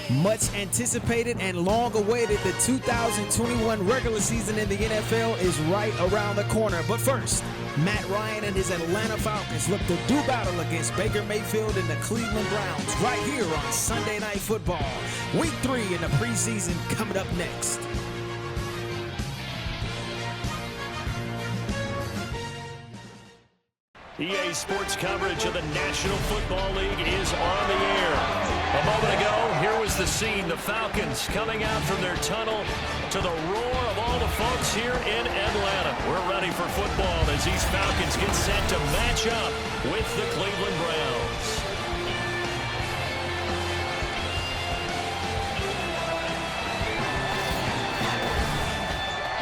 Much anticipated and long awaited, the 2021 regular season in the NFL is right around the corner. But first, Matt Ryan and his Atlanta Falcons look to do battle against Baker Mayfield and the Cleveland Browns right here on Sunday Night Football. Week 3 in the preseason coming up next. EA Sports coverage of the National Football League is on the air. A moment ago, here was the scene. The Falcons coming out from their tunnel to the roar of all the folks here in Atlanta. We're ready for football as these Falcons get set to match up with the Cleveland Browns.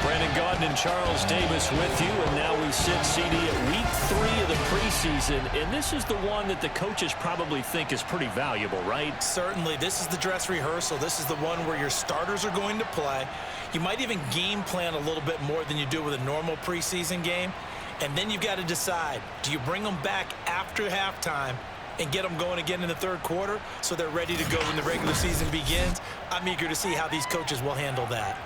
Brandon Gaudin and Charles Davis with you, and now we sit, CD, at week 3 of the preseason, and this is the one that the coaches probably think is pretty valuable, right? Certainly. This is the dress rehearsal. This is the one where your starters are going to play. You might even game plan a little bit more than you do with a normal preseason game, and then you've got to decide, do you bring them back after halftime and get them going again in the third quarter so they're ready to go when the regular season begins? I'm eager to see how these coaches will handle that.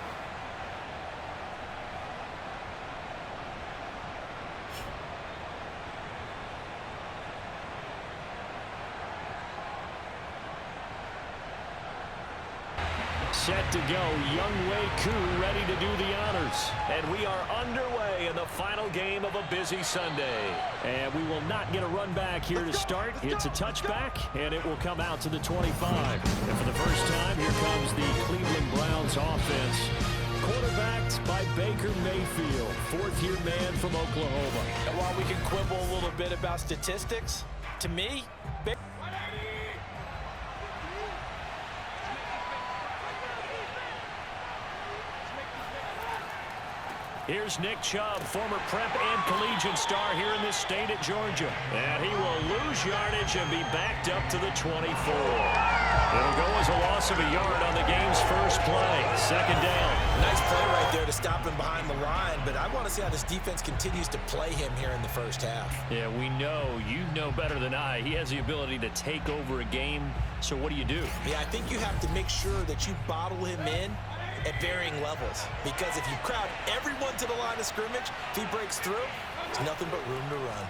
Set to go, Younghoe Koo ready to do the honors. And we are underway in the final game of a busy Sunday. And we will not get a run back here to start. It's a touchback, and it will come out to the 25. And for the first time, here comes the Cleveland Browns offense. Quarterbacked by Baker Mayfield, fourth-year man from Oklahoma. And while we can quibble a little bit about statistics, to me, here's Nick Chubb, former prep and collegiate star here in this state at Georgia. And he will lose yardage and be backed up to the 24. It'll go as a loss of a yard on the game's first play. Second down. Nice play right there to stop him behind the line, but I want to see how this defense continues to play him here in the first half. Yeah, we know. You know better than I. He has the ability to take over a game. So what do you do? Yeah, I think you have to make sure that you bottle him in at varying levels, because if you crowd everyone to the line of scrimmage, if he breaks through, there's nothing but room to run.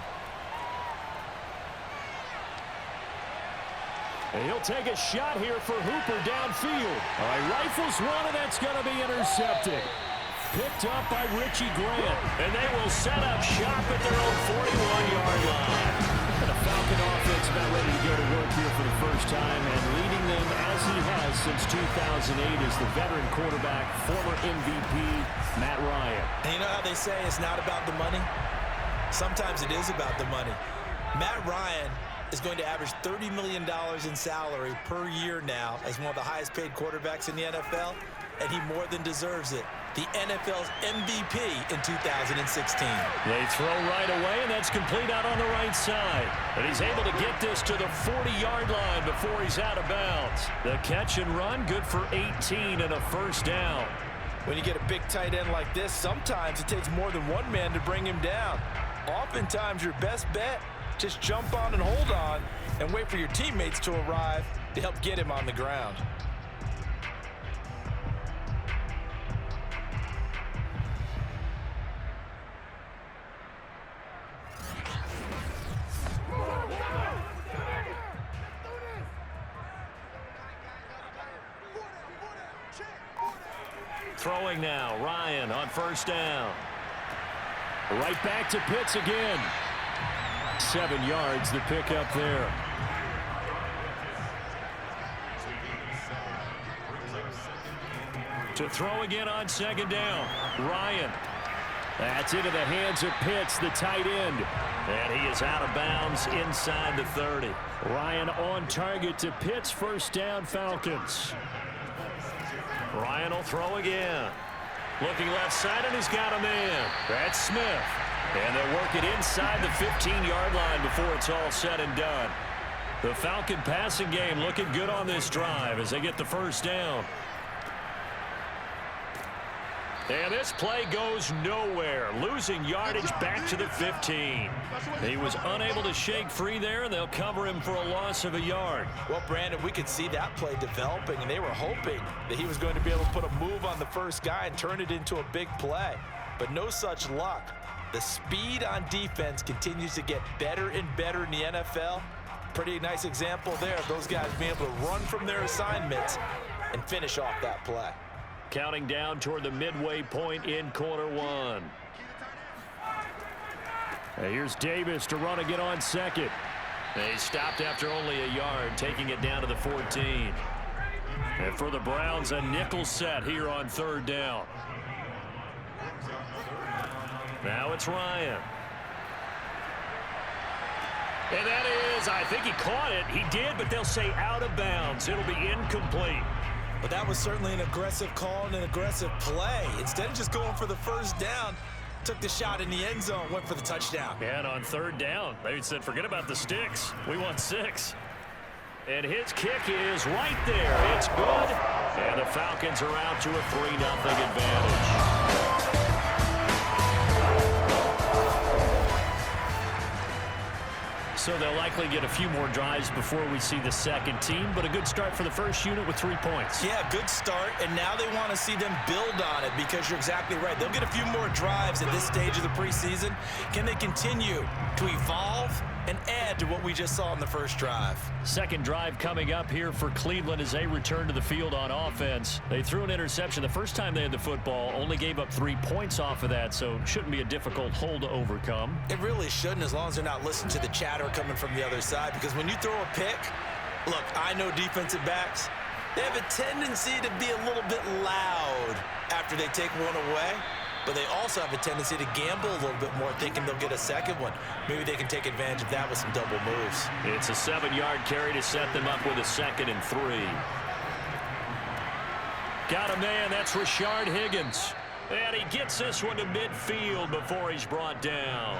And he'll take a shot here for Hooper downfield. All right, rifles one, and that's going to be intercepted. Picked up by Richie Grant. And they will set up shop at their own 41-yard line. And the Falcon offense about ready to go to work here for the first time, and leading them as he has since 2008 is the veteran quarterback, former MVP, Matt Ryan. And you know how they say it's not about the money? Sometimes it is about the money. Matt Ryan is going to average $30 million in salary per year now as one of the highest paid quarterbacks in the NFL, and he more than deserves it. The NFL's MVP in 2016. They throw right away, and that's complete out on the right side. And he's able to get this to the 40-yard line before he's out of bounds. The catch and run, good for 18 and a first down. When you get a big tight end like this, sometimes it takes more than one man to bring him down. Oftentimes, your best bet, just jump on and hold on and wait for your teammates to arrive to help get him on the ground. Throwing now, Ryan on first down. Right back to Pitts again. 7 yards, the pickup there. To throw again on second down, Ryan. That's into the hands of Pitts, the tight end. And he is out of bounds inside the 30. Ryan on target to Pitts, first down, Falcons. Ryan will throw again. Looking left side, and he's got a man. That's Smith. And they'll work it inside the 15-yard line before it's all said and done. The Falcon passing game looking good on this drive as they get the first down. And this play goes nowhere, losing yardage back to the 15. He was unable to shake free there, and they'll cover him for a loss of a yard. Well, Brandon, we could see that play developing, and they were hoping that he was going to be able to put a move on the first guy and turn it into a big play. But no such luck. The speed on defense continues to get better and better in the NFL. Pretty nice example there of those guys being able to run from their assignments and finish off that play. Counting down toward the midway point in quarter one. Here's Davis to run again on second. They stopped after only a yard, taking it down to the 14. And for the Browns, a nickel set here on third down. Now it's Ryan. And that is, I think he caught it. He did, but they'll say out of bounds. It'll be incomplete. But that was certainly an aggressive call and an aggressive play. Instead of just going for the first down, took the shot in the end zone, went for the touchdown. And on third down, they said, forget about the sticks. We want 6. And his kick is right there. It's good. And the Falcons are out to a 3-0 advantage. So they'll likely get a few more drives before we see the second team, but a good start for the first unit with 3 points. Yeah, good start, and now they want to see them build on it because you're exactly right. They'll get a few more drives at this stage of the preseason. Can they continue to evolve and add to what we just saw in the first drive? Second drive coming up here for Cleveland as they return to the field on offense. They threw an interception the first time they had the football, only gave up 3 points off of that, so shouldn't be a difficult hole to overcome. It really shouldn't, as long as they're not listening to the chatter coming from the other side, because when you throw a pick, look, I know defensive backs, they have a tendency to be a little bit loud after they take one away, but they also have a tendency to gamble a little bit more, thinking they'll get a second one. Maybe they can take advantage of that with some double moves. It's a 7-yard carry to set them up with a 2nd and 3. Got a man, that's Rashard Higgins. And he gets this one to midfield before he's brought down.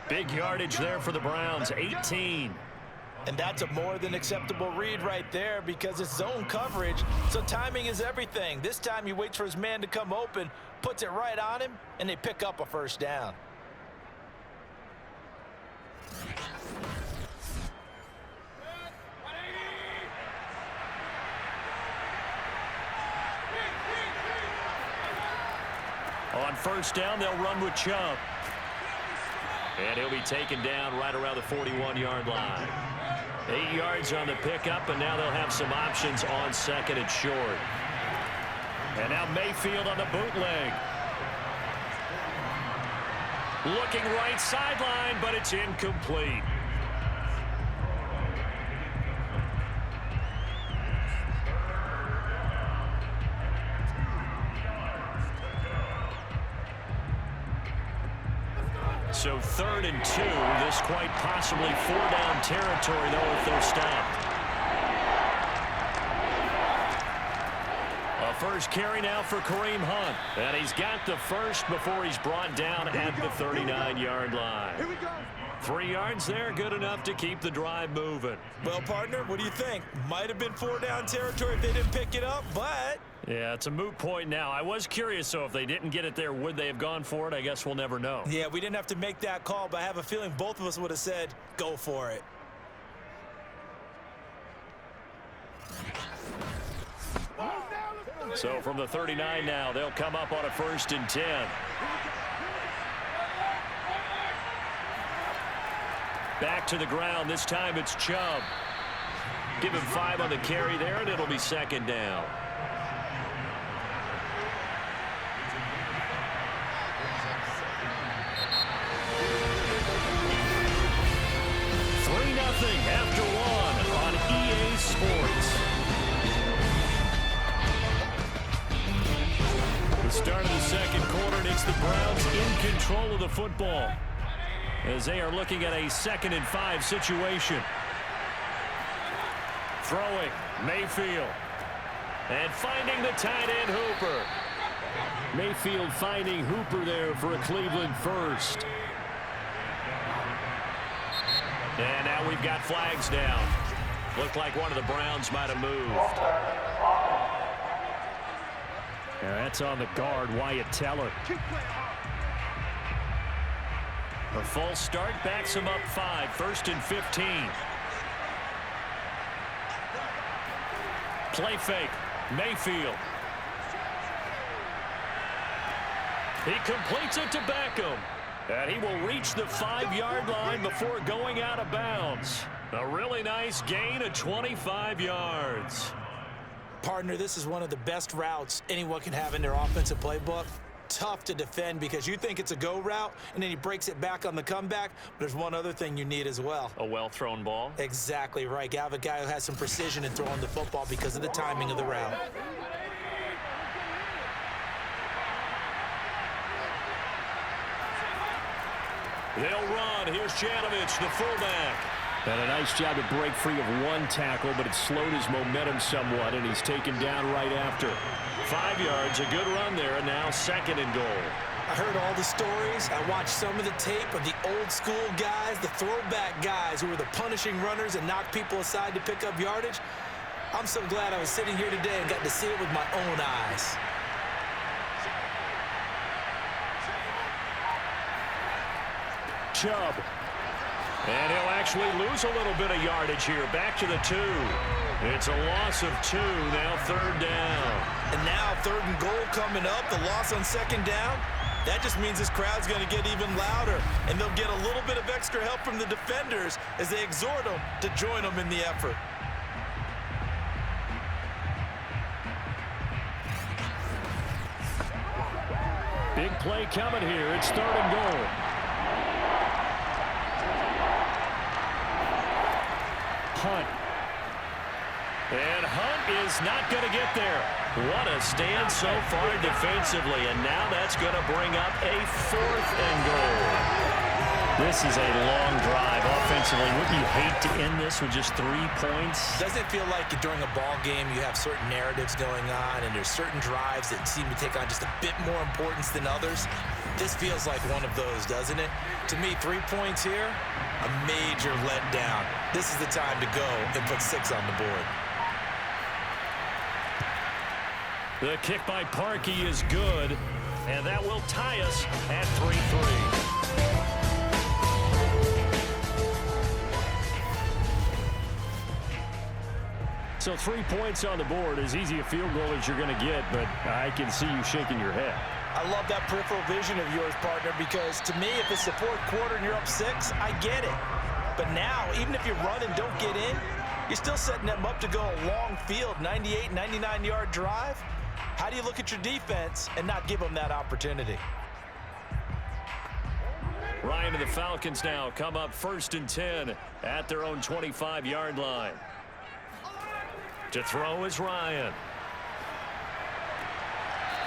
Big yardage there for the Browns, 18. And that's a more than acceptable read right there because it's zone coverage, so timing is everything. This time he waits for his man to come open, puts it right on him, and they pick up a first down. On first down, they'll run with Chubb. And he'll be taken down right around the 41-yard line. 8 yards on the pickup, and now they'll have some options on 2nd and short. And now Mayfield on the bootleg. Looking right sideline, but it's incomplete. So 3rd and 2. This quite possibly 4-down territory, though, if they're stopped. A first carry now for Kareem Hunt. And he's got the first before he's brought down at the 39-yard line. Here we go. 3 yards there, good enough to keep the drive moving. Well, partner, what do you think? Might have been 4-down territory if they didn't pick it up, but... Yeah, it's a moot point now. I was curious, so if they didn't get it there, would they have gone for it? I guess we'll never know. Yeah, we didn't have to make that call, but I have a feeling both of us would have said, go for it. So from the 39 now, they'll come up on a 1st and 10. Back to the ground. This time it's Chubb. Give him 5 on the carry there, and it'll be 2nd down. After 1 on EA Sports. The start of the second quarter, and it's the Browns in control of the football as they are looking at a 2nd and 5 situation. Throwing, Mayfield. And finding the tight end, Hooper. Mayfield finding Hooper there for a Cleveland first. And now we've got flags down. Looked like one of the Browns might have moved. That's on the guard, Wyatt Teller. A false start backs him up 5, 1st and 15. Play fake, Mayfield. He completes it to Beckham. And he will reach the 5-yard line before going out of bounds. A really nice gain of 25 yards. Partner, this is one of the best routes anyone can have in their offensive playbook. Tough to defend because you think it's a go route, and then he breaks it back on the comeback. But there's one other thing you need as well. A well-thrown ball? Exactly right. You have a guy who has some precision in throwing the football because of the timing of the route. They'll run. Here's Janovich, the fullback. And a nice job to break free of one tackle, but it slowed his momentum somewhat, and he's taken down right after. 5 yards, a good run there, and now 2nd and goal. I heard all the stories. I watched some of the tape of the old school guys, the throwback guys who were the punishing runners and knocked people aside to pick up yardage. I'm so glad I was sitting here today and got to see it with my own eyes. Chubb. And he'll actually lose a little bit of yardage here. Back to the 2. It's a loss of 2. Now 3rd down. And now 3rd and goal coming up. The loss on 2nd down. That just means this crowd's going to get even louder. And they'll get a little bit of extra help from the defenders as they exhort them to join them in the effort. Big play coming here. It's 3rd and goal. Hunt. And Hunt is not going to get there. What a stand so far defensively, and now that's going to bring up a 4th and goal. This is a long drive offensively. Wouldn't you hate to end this with just 3 points? Doesn't it feel like during a ball game you have certain narratives going on and there's certain drives that seem to take on just a bit more importance than others? This feels like one of those, doesn't it? To me, 3 points here, a major letdown. This is the time to go and put 6 on the board. The kick by Parkey is good, and that will tie us at 3-3. So 3 points on the board, as easy a field goal as you're going to get, but I can see you shaking your head. I love that peripheral vision of yours, partner, because to me, if it's the 4th quarter and you're up 6, I get it. But now, even if you run and don't get in, you're still setting them up to go a long field, 98, 99-yard drive. How do you look at your defense and not give them that opportunity? Ryan and the Falcons now come up 1st and 10 at their own 25-yard line. To throw is Ryan.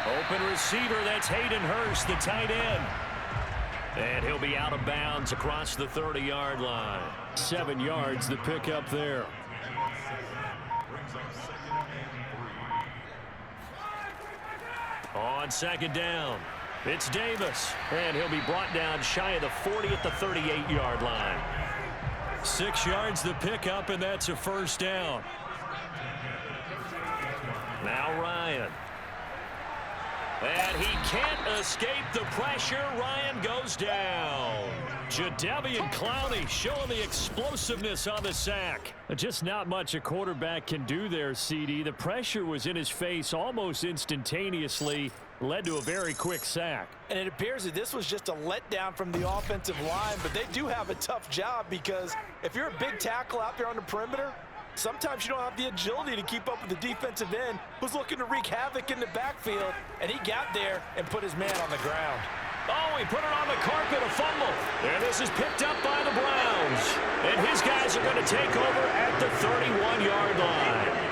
Open receiver, that's Hayden Hurst, the tight end. And he'll be out of bounds across the 30-yard line. 7 yards, the pickup there. On 2nd down, it's Davis. And he'll be brought down shy of the 40 at the 38-yard line. 6 yards, the pickup, and that's a 1st down. Now Ryan. And he can't escape the pressure. Ryan goes down. Jadeveon Clowney showing the explosiveness on the sack. Just not much a quarterback can do there, CD. The pressure was in his face almost instantaneously. Led to a very quick sack. And it appears that this was just a letdown from the offensive line, but they do have a tough job because if you're a big tackle out there on the perimeter, sometimes you don't have the agility to keep up with the defensive end who's looking to wreak havoc in the backfield, and he got there and put his man on the ground. Oh, he put it on the carpet, a fumble. And this is picked up by the Browns. And his guys are going to take over at the 31-yard line.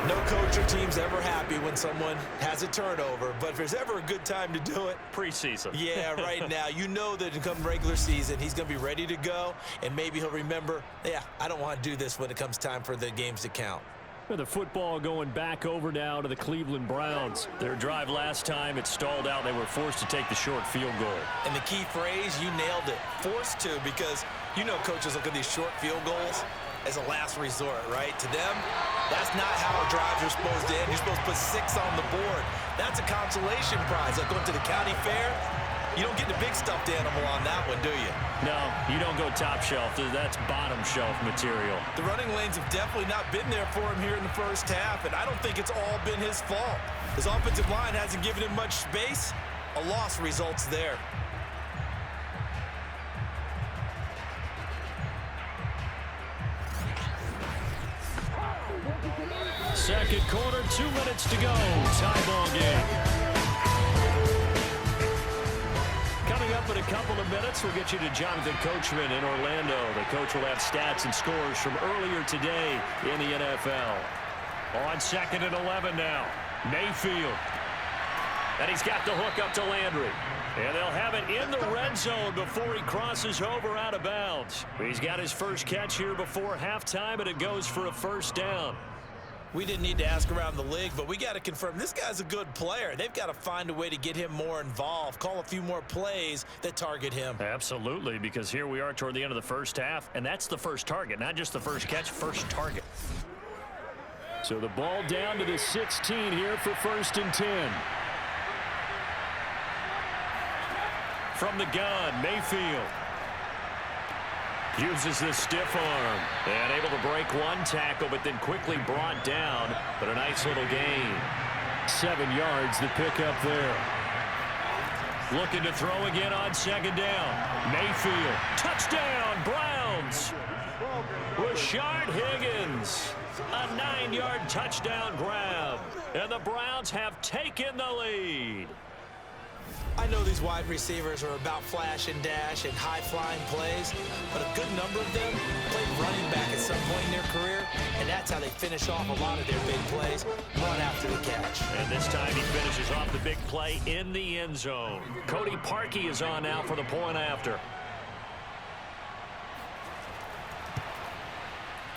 No coach or team's ever happy when someone has a turnover, but if there's ever a good time to do it, preseason. Yeah, right now. You know that come regular season, he's going to be ready to go, and maybe he'll remember, yeah, I don't want to do this when it comes time for the games to count. The football going back over now to the Cleveland Browns. Their drive last time, it stalled out. They were forced to take the short field goal. And the key phrase, you nailed it, forced to, because you know coaches look at these short field goals. as a last resort, right? To them, that's not how our drives are supposed to end. You're supposed to put 6 on the board. That's a consolation prize. Like going to the county fair, you don't get the big stuffed animal on that one, do you? No, you don't go top shelf. That's bottom shelf material. The running lanes have definitely not been there for him here in the first half, and I don't think it's all been his fault. His offensive line hasn't given him much space. A loss results there. Second quarter, 2 minutes to go. Tie ball game. Coming up in a couple of minutes, we'll get you to Jonathan Coachman in Orlando. The coach will have stats and scores from earlier today in the NFL. On 2nd and 11 now. Mayfield. And he's got the hook up to Landry. And they'll have it in the red zone before he crosses over out of bounds. He's got his first catch here before halftime, and it goes for a first down. We didn't need to ask around the league, but we got to confirm this guy's a good player. They've got to find a way to get him more involved, call a few more plays that target him. Absolutely, because here we are toward the end of the first half, and that's the first target, not just the first catch, first target. So the ball down to the 16 here for 1st and 10. From the gun, Mayfield. Uses the stiff arm and able to break one tackle, but then quickly brought down. But a nice little gain. 7 yards, the pickup there. Looking to throw again on 2nd down. Mayfield. Touchdown, Browns. Rashard Higgins. A 9-yard touchdown grab. And the Browns have taken the lead. I know these wide receivers are about flash and dash and high-flying plays, but a good number of them played running back at some point in their career, and that's how they finish off a lot of their big plays, run after the catch. And this time he finishes off the big play in the end zone. Cody Parkey is on now for the point after.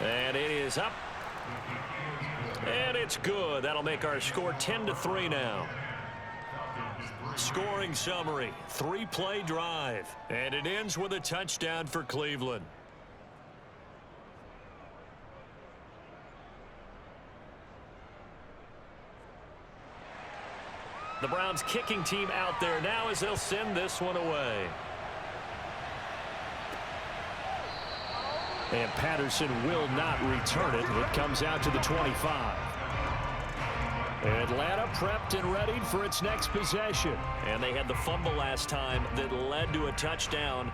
And it is up. And it's good. That'll make our score 10-3 now. Scoring summary, 3-play drive, and it ends with a touchdown for Cleveland. The Browns kicking team out there now as they'll send this one away. And Patterson will not return it. It comes out to the 25. Atlanta prepped and ready for its next possession. And they had the fumble last time that led to a touchdown.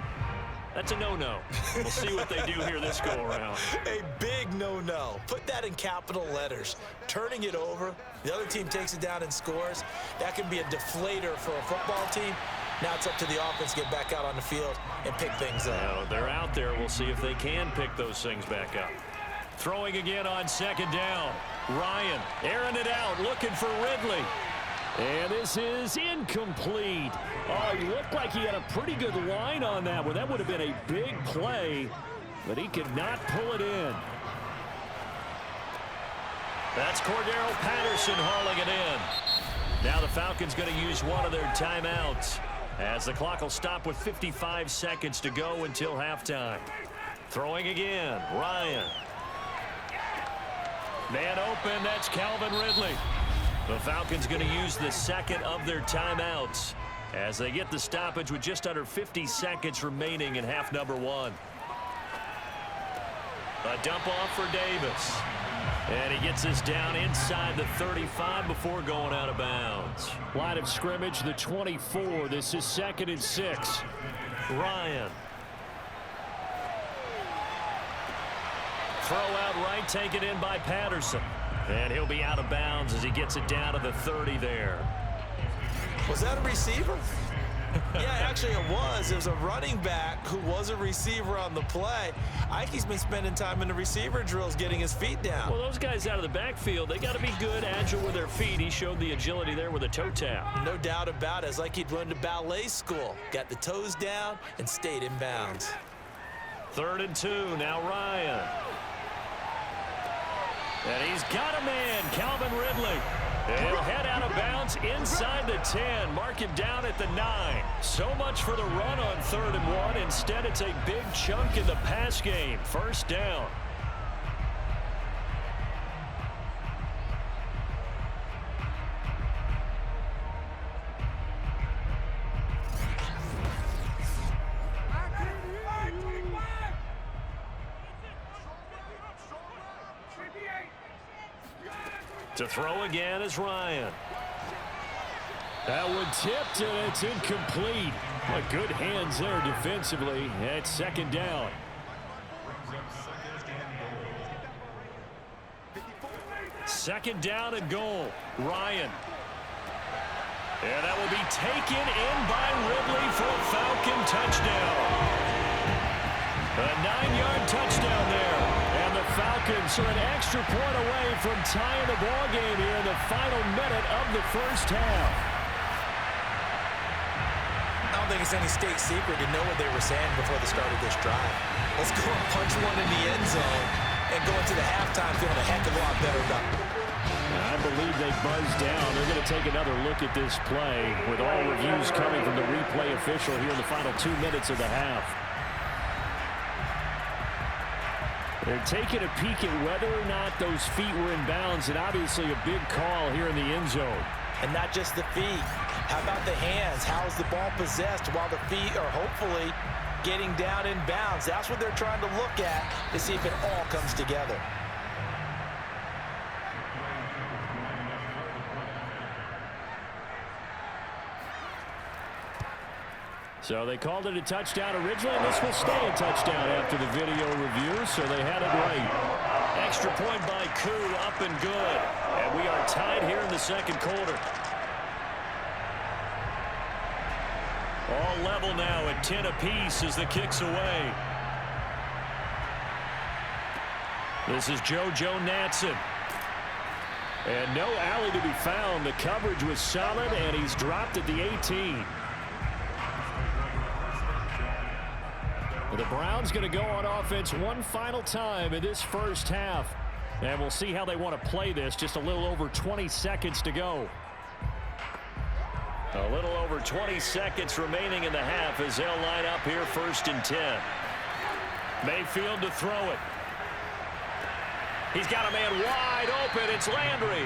That's a no-no. We'll see what they do here this go-around. A big no-no. Put that in capital letters. Turning it over, the other team takes it down and scores. That can be a deflator for a football team. Now it's up to the offense to get back out on the field and pick things up. Now, they're out there. We'll see if they can pick those things back up. Throwing again on 2nd down. Ryan airing it out, looking for Ridley. And this is incomplete. Oh, he looked like he had a pretty good line on that one. That would have been a big play, but he could not pull it in. That's Cordero Patterson hauling it in. Now the Falcons going to use one of their timeouts as the clock will stop with 55 seconds to go until halftime. Throwing again, Ryan. Man open, that's Calvin Ridley. The Falcons going to use the second of their timeouts as they get the stoppage with just under 50 seconds remaining in half number 1. A dump off for Davis. And he gets this down inside the 35 before going out of bounds. Line of scrimmage, the 24. This is 2nd and 6. Ryan. Throw out right, taken in by Patterson. And he'll be out of bounds as he gets it down to the 30 there. Was that a receiver? Yeah, actually it was. It was a running back who was a receiver on the play. Ikey's been spending time in the receiver drills getting his feet down. Well, those guys out of the backfield, they got to be good, agile with their feet. He showed the agility there with a toe tap. No doubt about it. It's like he'd run to ballet school. Got the toes down and stayed in bounds. 3rd and 2, now Ryan. And he's got a man, Calvin Ridley. And he'll head out of bounds inside the 10. Mark him down at the 9. So much for the run on 3rd and 1. Instead, it's a big chunk in the pass game. First down. To throw again is Ryan. That one tipped, and it's incomplete. But good hands there defensively at second down. Second down and goal. Ryan. And that will be taken in by Ridley for a Falcon touchdown. A 9-yard touchdown there. And the Falcons are an extra point away from tying the ball game here in the final minute of the first half. I don't think it's any state secret to know what they were saying before the start of this drive. Let's go and punch one in the end zone and go into the halftime feeling a heck of a lot better about it. I believe they buzzed down. They're going to take another look at this play with all reviews coming from the replay official here in the final 2 minutes of the half. They're taking a peek at whether or not those feet were in bounds, and obviously a big call here in the end zone. And not just the feet. How about the hands? How is the ball possessed while the feet are hopefully getting down in bounds? That's what they're trying to look at to see if it all comes together. So they called it a touchdown originally, and this will stay a touchdown after the video review, so they had it right. Extra point by Koo, up and good. And we are tied here in the second quarter. All level now at 10 apiece as the kick's away. This is JoJo Natson. And no alley to be found. The coverage was solid, and he's dropped at the 18. The Browns going to go on offense one final time in this first half. And we'll see how they want to play this. Just a little over 20 seconds to go. A little over 20 seconds remaining in the half as they'll line up here 1st and 10. Mayfield to throw it. He's got a man wide open. It's Landry.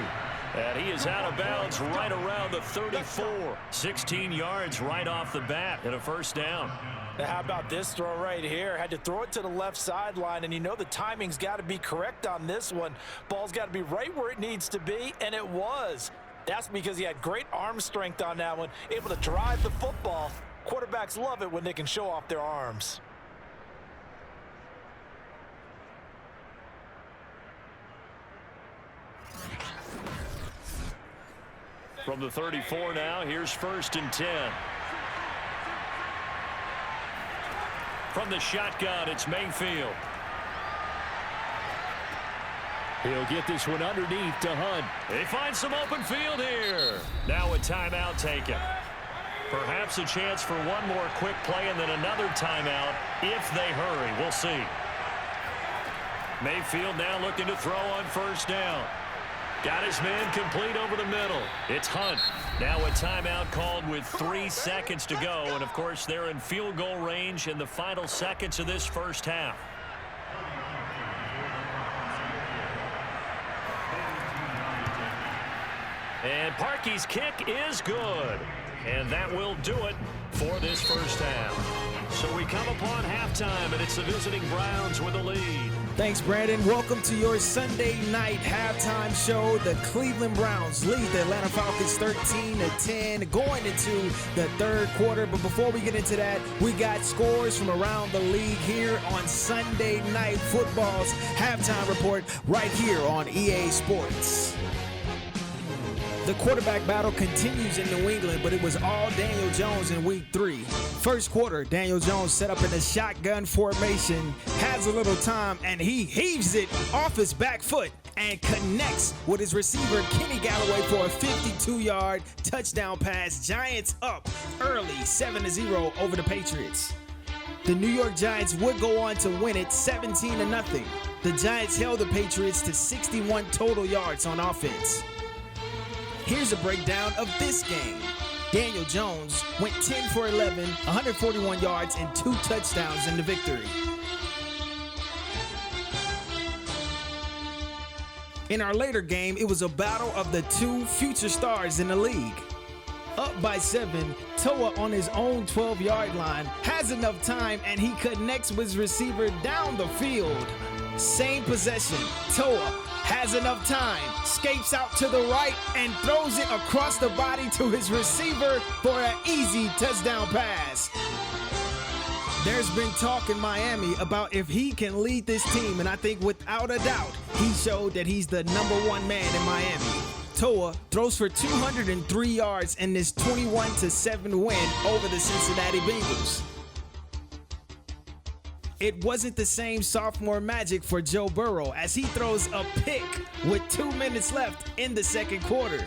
And he is out of bounds right around the 34. 16 yards right off the bat and a first down. Now how about this throw right here? Had to throw it to the left sideline, and you know the timing's got to be correct on this one. Ball's got to be right where it needs to be, and it was. That's because he had great arm strength on that one, able to drive the football. Quarterbacks love it when they can show off their arms. From the 34 now, here's 1st and 10. From the shotgun, it's Mayfield. He'll get this one underneath to Hunt. They find some open field here. Now a timeout taken. Perhaps a chance for one more quick play and then another timeout if they hurry. We'll see. Mayfield now looking to throw on 1st down. Got his man complete over the middle. It's Hunt. Now a timeout called with 3 seconds to go. And, of course, they're in field goal range in the final seconds of this first half. And Parkey's kick is good. And that will do it for this first half. So we come upon halftime, and it's the visiting Browns with a lead. Thanks, Brandon. Welcome to your Sunday night halftime show. The Cleveland Browns lead the Atlanta Falcons 13-10 going into the third quarter. But before we get into that, we got scores from around the league here on Sunday Night Football's halftime report right here on EA Sports. The quarterback battle continues in New England, but it was all Daniel Jones in week 3. First quarter, Daniel Jones set up in the shotgun formation, has a little time, and he heaves it off his back foot and connects with his receiver, Kenny Galloway, for a 52-yard touchdown pass. Giants up early, 7-0 over the Patriots. The New York Giants would go on to win it 17-0. The Giants held the Patriots to 61 total yards on offense. Here's a breakdown of this game. Daniel Jones went 10 for 11, 141 yards, and 2 touchdowns in the victory. In our later game, it was a battle of the 2 future stars in the league. Up by 7, Toa on his own 12-yard line has enough time, and he connects with his receiver down the field. Same possession, Toa has enough time, escapes out to the right, and throws it across the body to his receiver for an easy touchdown pass. There's been talk in Miami about if he can lead this team, and I think without a doubt, he showed that he's the #1 man in Miami. Tua throws for 203 yards in this 21-7 win over the Cincinnati Bengals. It wasn't the same sophomore magic for Joe Burrow as he throws a pick with 2 minutes left in the second quarter.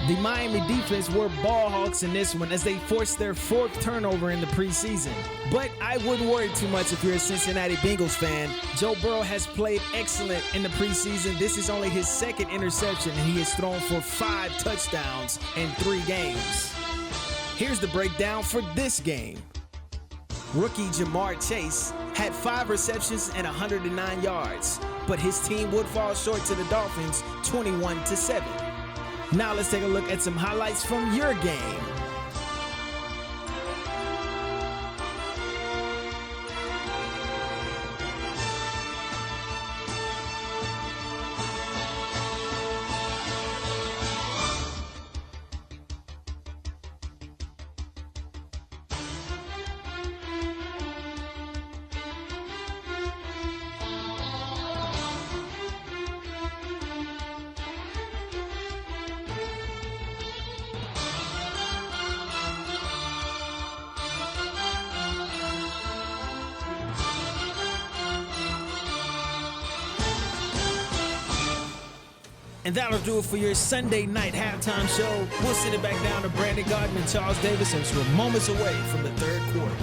The Miami defense were ball hawks in this one as they forced their 4th turnover in the preseason. But I wouldn't worry too much if you're a Cincinnati Bengals fan. Joe Burrow has played excellent in the preseason. This is only his 2nd interception, and he has thrown for 5 touchdowns in 3 games. Here's the breakdown for this game. Rookie Jamar Chase had 5 receptions and 109 yards, but his team would fall short to the Dolphins 21-7. Now let's take a look at some highlights from your game. And that'll do it for your Sunday night halftime show. We'll send it back down to Brandon Gardner and Charles Davis as we're moments away from the 3rd quarter.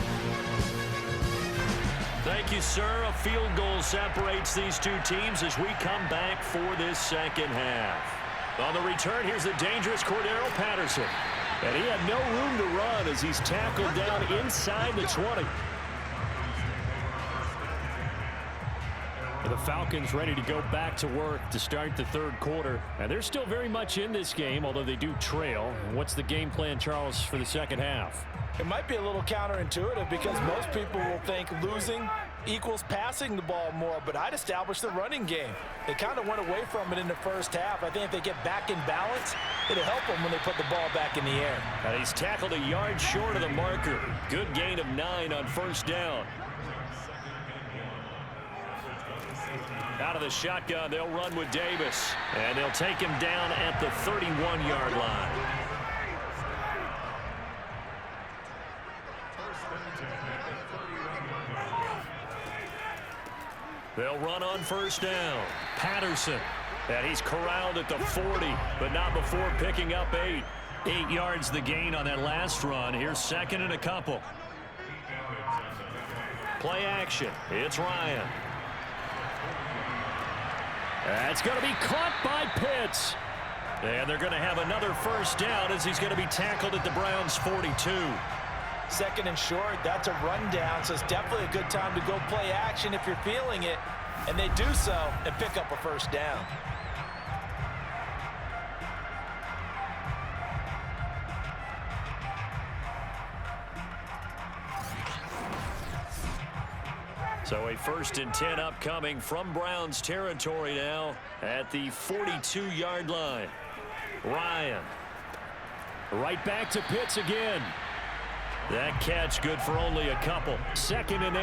Thank you, sir. A field goal separates these two teams as we come back for this second half. On the return, here's the dangerous Cordero Patterson. And he had no room to run as he's tackled down inside the 20. The Falcons ready to go back to work to start the 3rd quarter. And they're still very much in this game, although they do trail. What's the game plan, Charles, for the second half? It might be a little counterintuitive because most people will think losing equals passing the ball more, but I'd establish the running game. They kind of went away from it in the first half. I think if they get back in balance, it'll help them when they put the ball back in the air. And he's tackled a yard short of the marker. Good gain of 9 on 1st down. Out of the shotgun, they'll run with Davis, and they'll take him down at the 31-yard line. They'll run on 1st down. Patterson, and he's corralled at the 40, but not before picking up 8. 8 yards the gain on that last run. Here's 2nd and a couple. Play action. It's Ryan. That's going to be caught by Pitts. And they're going to have another 1st down as he's going to be tackled at the Browns' 42. 2nd and short, that's a rundown, so it's definitely a good time to go play action if you're feeling it. And they do so and pick up a 1st down. So a 1st and 10 upcoming from Browns territory now at the 42-yard line. Ryan. Right back to Pitts again. That catch good for only a couple. 2nd and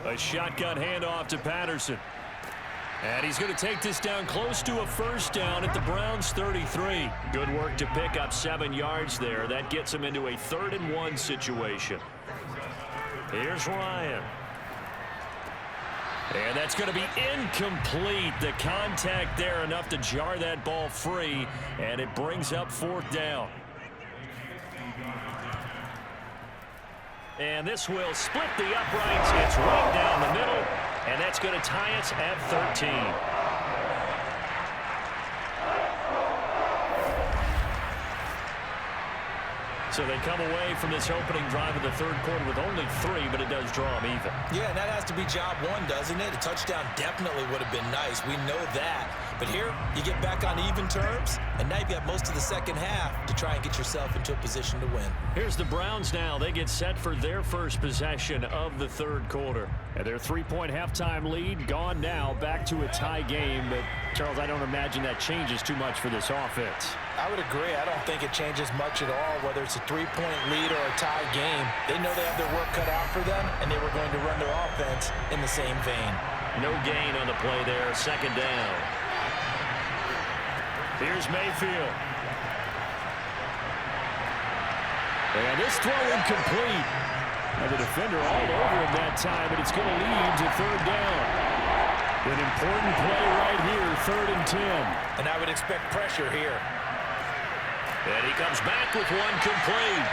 8. A shotgun handoff to Patterson. And he's going to take this down close to a 1st down at the Browns' 33. Good work to pick up 7 yards there. That gets him into a 3rd and 1 situation. Here's Ryan. And that's going to be incomplete. The contact there enough to jar that ball free, and it brings up 4th down. And this will split the uprights. It's right down the middle, and that's going to tie us at 13. So they come away from this opening drive of the 3rd quarter with only 3, but it does draw them even. Yeah, and that has to be job 1, doesn't it? A touchdown definitely would have been nice. We know that. But here, you get back on even terms, and now you've got most of the second half to try and get yourself into a position to win. Here's the Browns now. They get set for their first possession of the third quarter. And their 3-point halftime lead gone now, back to a tie game. But, Charles, I don't imagine that changes too much for this offense. I would agree. I don't think it changes much at all, whether it's a 3-point lead or a tie game. They know they have their work cut out for them, and they were going to run their offense in the same vein. No gain on the play there. Second down. Here's Mayfield. And this throw incomplete. And the defender all over him that time, but it's going to lead to third down. An important play right here, 3rd and 10. And I would expect pressure here. And he comes back with one complete.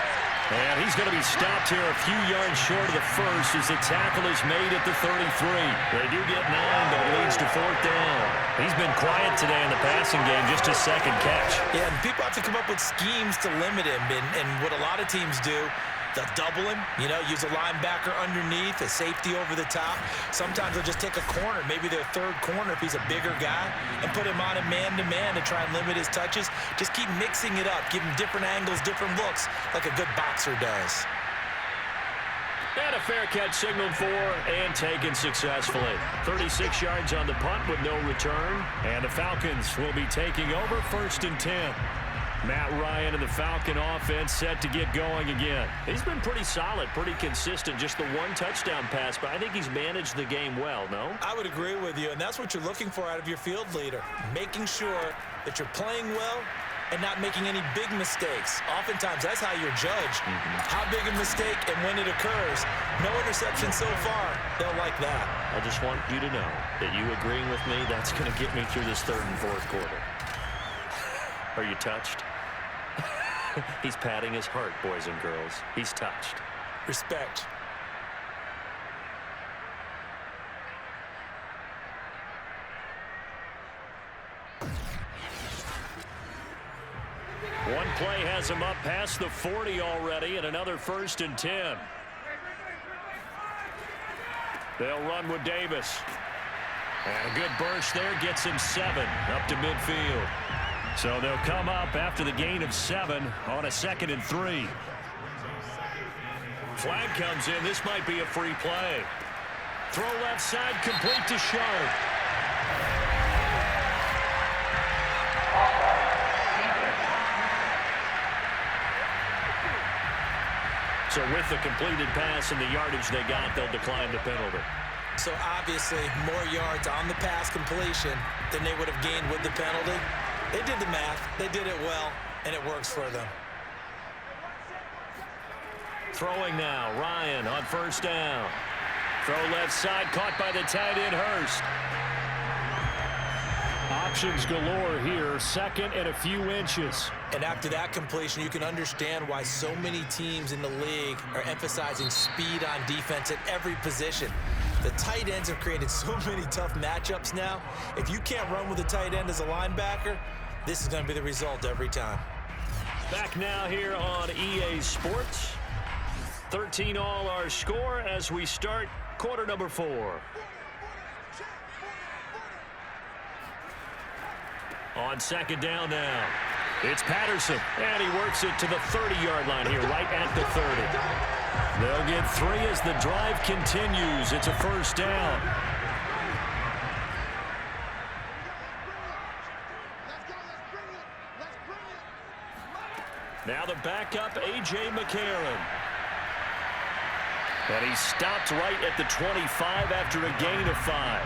And he's going to be stopped here a few yards short of the first as the tackle is made at the 33. They do get 9, but it leads to 4th down. He's been quiet today in the passing game, just a second catch. Yeah, and people have to come up with schemes to limit him. And what a lot of teams do, they'll double him, use a linebacker underneath, a safety over the top. Sometimes they'll just take a corner, maybe their third corner if he's a bigger guy, and put him on a man-to-man to try and limit his touches. Just keep mixing it up, give him different angles, different looks, like a good boxer does. And a fair catch signaled for and taken successfully. 36 yards on the punt with no return. And the Falcons will be taking over 1st and 10. Matt Ryan and the Falcon offense set to get going again. He's been pretty solid, pretty consistent, just the one touchdown pass, but I think he's managed the game well, no? I would agree with you, and that's what you're looking for out of your field leader, making sure that you're playing well and not making any big mistakes. Oftentimes, that's how you're judged. How big a mistake and when it occurs. No interception so far. They'll like that. I just want you to know that you agreeing with me, that's going to get me through this 3rd and 4th quarter. Are you touched? He's patting his heart, boys and girls. He's touched. Respect. One play has him up past the 40 already, and another 1st and 10. They'll run with Davis. And a good burst there gets him 7 up to midfield. So they'll come up after the gain of 7 on a 2nd and 3. Flag comes in. This might be a free play. Throw left side, complete to Show. So with the completed pass and the yardage they got, they'll decline the penalty. So obviously more yards on the pass completion than they would have gained with the penalty. They did the math. They did it well, and it works for them. Throwing now, Ryan on 1st down. Throw left side, caught by the tight end, Hurst. Options galore here, 2nd and a few inches. And after that completion, you can understand why so many teams in the league are emphasizing speed on defense at every position. The tight ends have created so many tough matchups now. If you can't run with a tight end as a linebacker, this is going to be the result every time. Back now here on EA Sports. 13 all our score as we start quarter number 4. On 2nd down now. It's Patterson, and he works it to the 30-yard line here, right at the 30. They'll get 3 as the drive continues. It's a 1st down. Now the backup, A.J. McCarron. And he stopped right at the 25 after a gain of 5.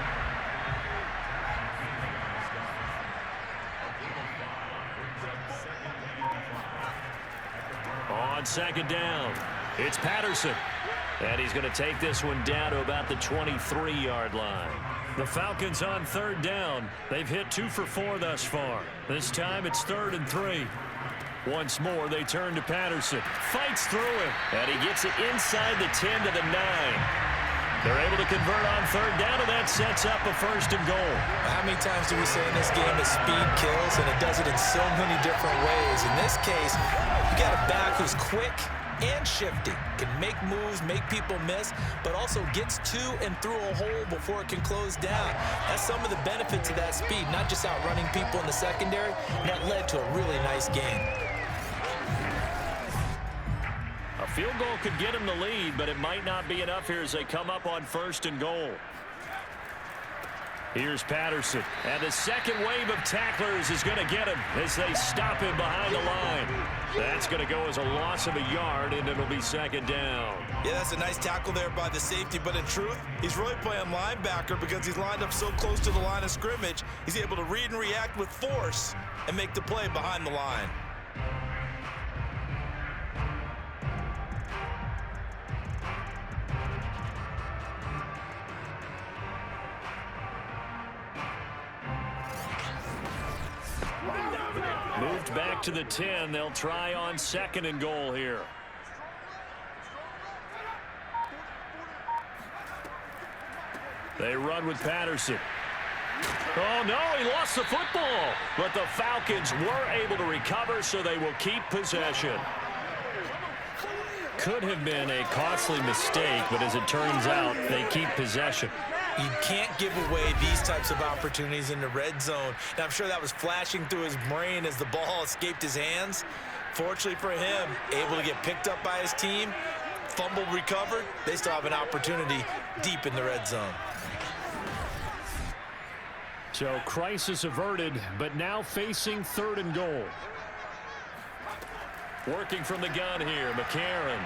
On 2nd down, it's Patterson. And he's going to take this one down to about the 23-yard line. The Falcons on 3rd down. They've hit 2 for 4 thus far. This time it's 3rd and 3. Once more, they turn to Patterson. Fights through him. And he gets it inside the 10 to the 9. They're able to convert on 3rd down, and that sets up a 1st and goal. How many times do we say in this game that speed kills, and it does it in so many different ways? In this case, you got a back who's quick, and shifty. Can make moves, make people miss, but also gets to and through a hole before it can close down. That's some of the benefits of that speed, not just outrunning people in the secondary, and that led to a really nice game. A field goal could get him the lead, but it might not be enough here as they come up on 1st and goal. Here's Patterson, and the second wave of tacklers is going to get him as they stop him behind the line. That's going to go as a loss of a yard, and it'll be 2nd down. Yeah, that's a nice tackle there by the safety, but in truth, he's really playing linebacker because he's lined up so close to the line of scrimmage. He's able to read and react with force and make the play behind the line. Moved back to the 10. They'll try on 2nd and goal here. They run with Patterson. Oh, no, he lost the football. But the Falcons were able to recover, so they will keep possession. Could have been a costly mistake, but as it turns out, they keep possession. You can't give away these types of opportunities in the red zone. Now, I'm sure that was flashing through his brain as the ball escaped his hands. Fortunately for him, able to get picked up by his team, fumbled, recovered. They still have an opportunity deep in the red zone. So crisis averted, but now facing 3rd and goal. Working from the gun here, McCarron.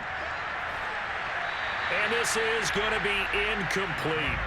And this is going to be incomplete.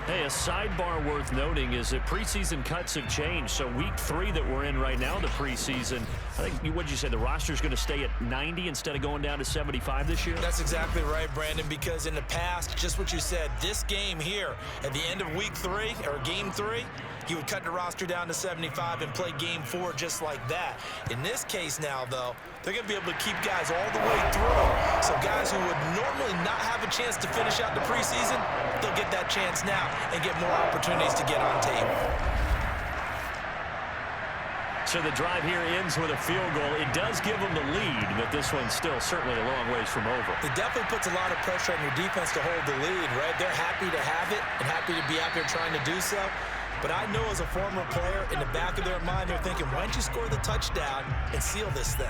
Hey, a sidebar worth noting is that preseason cuts have changed. So week 3 that we're in right now, the preseason, I think, what did you say, the roster's going to stay at 90 instead of going down to 75 this year? That's exactly right, Brandon, because in the past, just what you said, this game here, at the end of week 3, or game 3, you would cut the roster down to 75 and play game 4 just like that. In this case now, though, they're going to be able to keep guys all the way through. So guys who would normally not have a chance to finish out the preseason, they'll get that chance now and get more opportunities to get on tape. So the drive here ends with a field goal. It does give them the lead, but this one's still certainly a long ways from over. It definitely puts a lot of pressure on your defense to hold the lead, right? They're happy to have it and happy to be out there trying to do so. But I know as a former player, in the back of their mind, they're thinking, why don't you score the touchdown and seal this thing?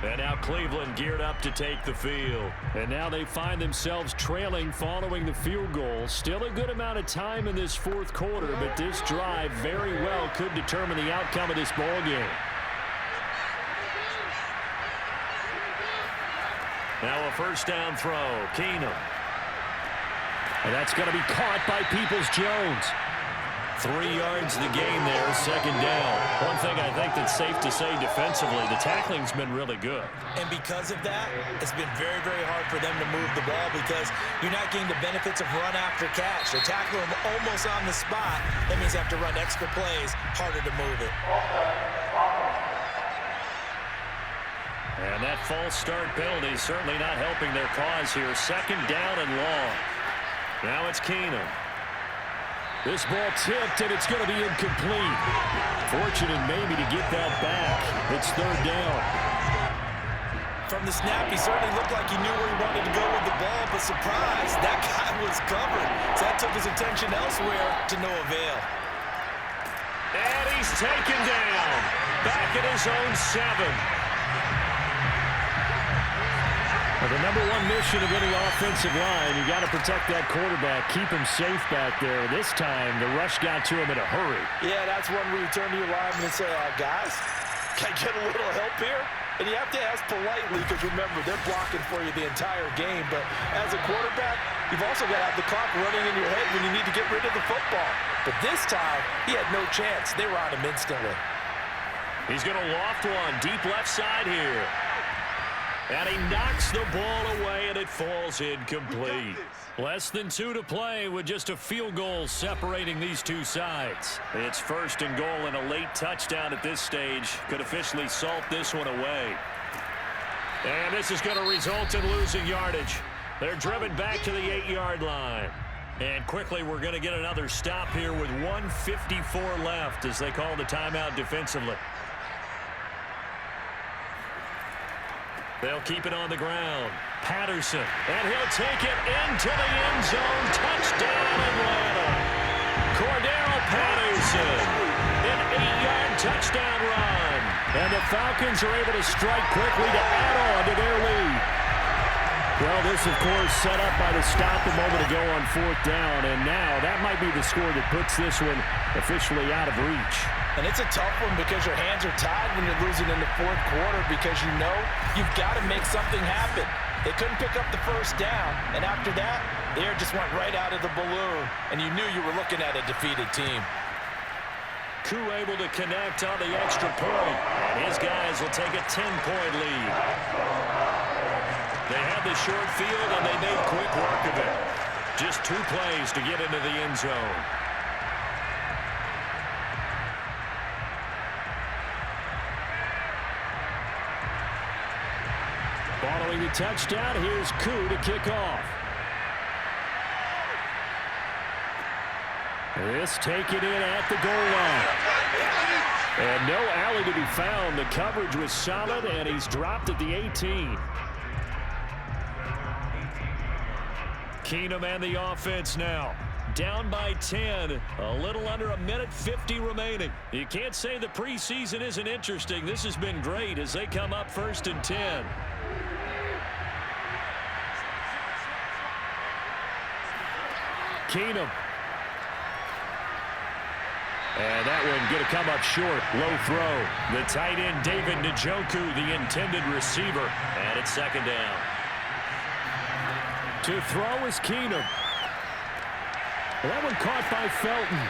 And now Cleveland geared up to take the field. And now they find themselves trailing following the field goal. Still a good amount of time in this 4th quarter, but this drive very well could determine the outcome of this ball game. Now a 1st down throw, Keenum. And that's going to be caught by Peoples-Jones. 3 yards the game there, 2nd down. One thing I think that's safe to say defensively, the tackling's been really good. And because of that, it's been very, very hard for them to move the ball because you're not getting the benefits of run after catch. They're tackling them almost on the spot. That means they have to run extra plays, harder to move it. And that false start penalty is certainly not helping their cause here. 2nd down and long. Now it's Keenum. This ball tipped, and it's going to be incomplete. Fortunate maybe to get that back. It's 3rd down. From the snap, he certainly looked like he knew where he wanted to go with the ball, but surprise, that guy was covered. So that took his attention elsewhere to no avail. And he's taken down. Back at his own 7. Well, the number 1 mission of any offensive line, you got to protect that quarterback, keep him safe back there. This time, the rush got to him in a hurry. Yeah, that's one where you turn to your lineman and say, guys, can I get a little help here? And you have to ask politely because, remember, they're blocking for you the entire game. But as a quarterback, you've also got to have the clock running in your head when you need to get rid of the football. But this time, he had no chance. They were on him instantly. He's going to loft one deep left side here. And he knocks the ball away, and it falls incomplete. Less than 2 to play with just a field goal separating these two sides. It's 1st and goal, and a late touchdown at this stage could officially salt this one away. And this is going to result in losing yardage. They're driven back to the 8-yard line. And quickly, we're going to get another stop here with 1:54 left as they call the timeout defensively. They'll keep it on the ground. Patterson, and he'll take it into the end zone. Touchdown, Atlanta. Cordero Patterson, an 8-yard touchdown run. And the Falcons are able to strike quickly to add on to their lead. Well, this, of course, set up by the stop a moment ago on 4th down, and now that might be the score that puts this one officially out of reach. And it's a tough one because your hands are tied when you're losing in the 4th quarter because you know you've got to make something happen. They couldn't pick up the first down, and after that, the air just went right out of the balloon, and you knew you were looking at a defeated team. Koo able to connect on the extra point, and his guys will take a 10-point lead. They had the short field, and they made quick work of it. Just 2 plays to get into the end zone. Following the touchdown, here's Koo to kick off. This taken in at the goal line. And no alley to be found. The coverage was solid, and he's dropped at the 18. Keenum and the offense now. Down by 10. A little under 1:50 remaining. You can't say the preseason isn't interesting. This has been great as they come up 1st and 10. Keenum. And that one going to come up short. Low throw. The tight end, David Njoku, the intended receiver. And it's 2nd down. To throw is Keenum. That one caught by Felton.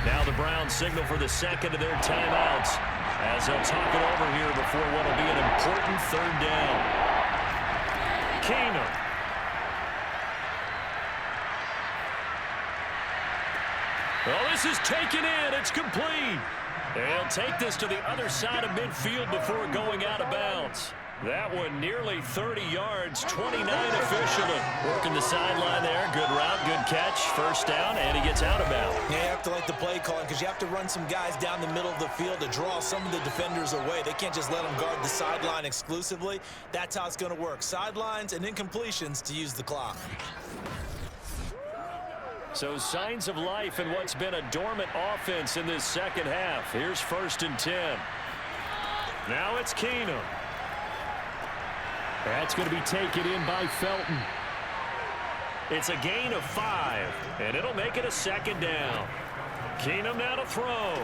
Now the Browns signal for the 2nd of their timeouts as they'll talk it over here before what will be an important 3rd down. Keenum. Well, this is taken in. It's complete. They'll take this to the other side of midfield before going out of bounds. That one nearly 30 yards, 29 officially. Working the sideline there. Good route, good catch. 1st down, and he gets out of bounds. Yeah, you have to like the play calling because you have to run some guys down the middle of the field to draw some of the defenders away. They can't just let them guard the sideline exclusively. That's how it's going to work. Sidelines and incompletions to use the clock. So signs of life in what's been a dormant offense in this 2nd half. Here's 1st and 10. Now it's Keenum. That's going to be taken in by Felton. It's a gain of 5, and it'll make it a 2nd down. Keenum now to throw.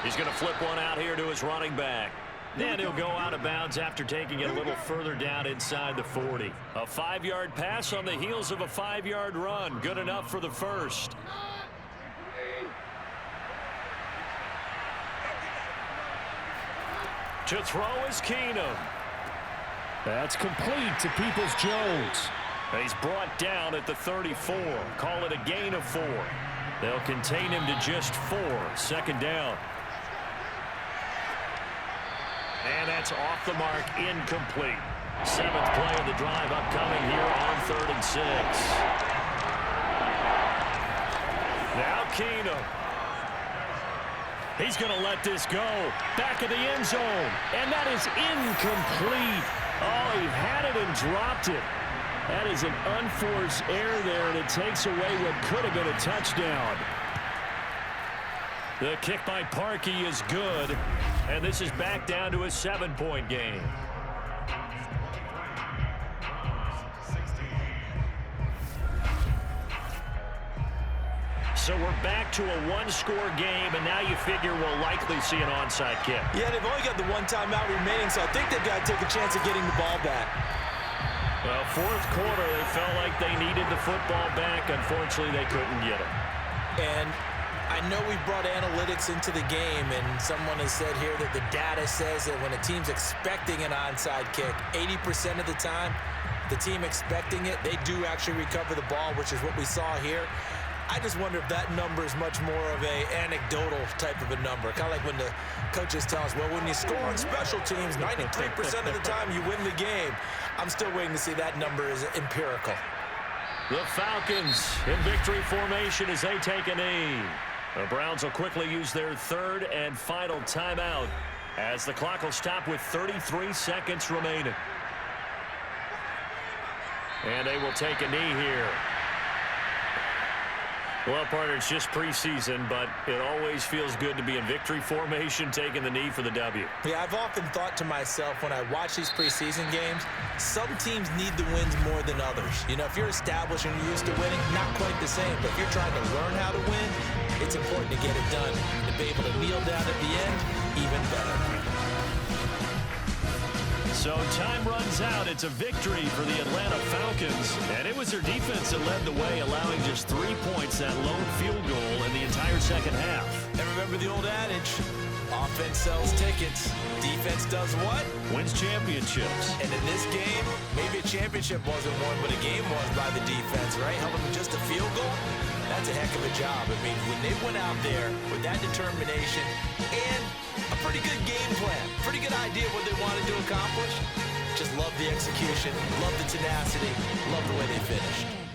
He's going to flip one out here to his running back. Then he'll go out of bounds after taking it a little further down inside the 40. A 5-yard pass on the heels of a 5-yard run. Good enough for the 1st. To throw is Keenum. That's complete to Peoples-Jones. He's brought down at the 34. Call it a gain of 4. They'll contain him to just 4. 2nd down. And that's off the mark, incomplete. 7th play of the drive upcoming here on 3rd and 6. Now Keenum. He's going to let this go. Back of the end zone. And that is incomplete. Oh, he had it and dropped it. That is an unforced error there, and it takes away what could have been a touchdown. The kick by Parkey is good, and this is back down to a 7-point game. So we're back to a 1-score game, and now you figure we'll likely see an onside kick. Yeah, they've only got the 1 timeout remaining, so I think they've got to take a chance of getting the ball back. Well, 4th quarter, they felt like they needed the football back. Unfortunately, they couldn't get it. And I know we've brought analytics into the game, and someone has said here that the data says that when a team's expecting an onside kick, 80% of the time, the team expecting it, they do actually recover the ball, which is what we saw here. I just wonder if that number is much more of a anecdotal type of a number. Kind of like when the coaches tell us, well, when you score on special teams, 93% of the time you win the game. I'm still waiting to see that number is empirical. The Falcons in victory formation as they take a knee. The Browns will quickly use their 3rd and final timeout as the clock will stop with 33 seconds remaining. And they will take a knee here. Well, partner, it's just preseason, but it always feels good to be in victory formation, taking the knee for the W. Yeah, I've often thought to myself when I watch these preseason games, some teams need the wins more than others. You know, if you're established and you're used to winning, not quite the same. But if you're trying to learn how to win, it's important to get it done. And to be able to kneel down at the end, even better. So time runs out. It's a victory for the Atlanta Falcons. And it was their defense that led the way, allowing just 3 points, that lone field goal in the entire second half. And remember the old adage, offense sells tickets. Defense does what? Wins championships. And in this game, maybe a championship wasn't won, but a game was by the defense, right? Held them to just a field goal. That's a heck of a job. I mean, when they went out there with that determination and a pretty good game plan, pretty good idea what they wanted to accomplish, just love the execution, love the tenacity, love the way they finished.